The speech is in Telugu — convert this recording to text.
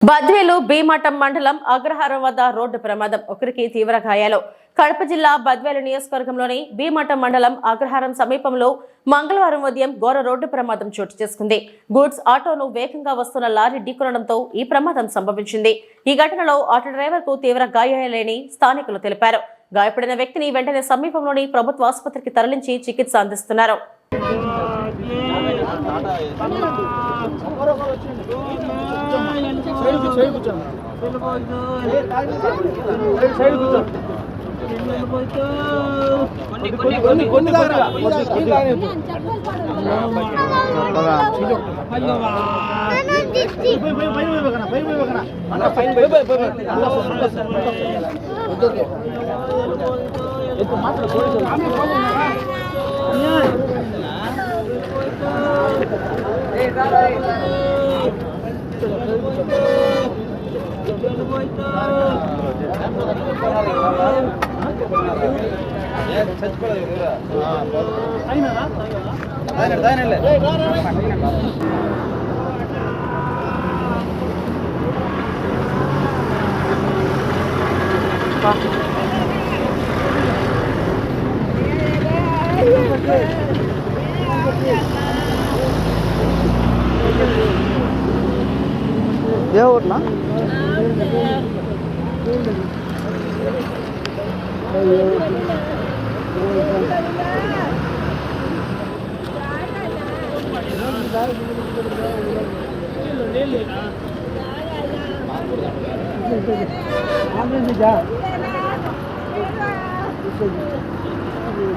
బద్వేలు బీమఠం మండలం అగ్రహారం వద్ద రోడ్డు ప్రమాదం, ఒకరికి తీవ్ర గాయాలు. కడప జిల్లా బద్వేలు నియోజకవర్గంలోని బీమఠం మండలం అగ్రహారం సమీపంలో మంగళవారం ఉదయం ఘోర రోడ్డు ప్రమాదం చోటు చేసుకుంది. గూడ్స్ ఆటోను వేగంగా వస్తున్న లారీ ఢీకొనడంతో ఈ ప్రమాదం సంభవించింది. ఈ ఘటనలో ఆటో డ్రైవర్ కు తీవ్ర గాయాలని స్థానికులు తెలిపారు. గాయపడిన వ్యక్తిని వెంటనే సమీపంలోని ప్రభుత్వ ఆసుపత్రికి తరలించి చికిత్స అందిస్తున్నారు. దేవుడునా ఆంబులెన్స్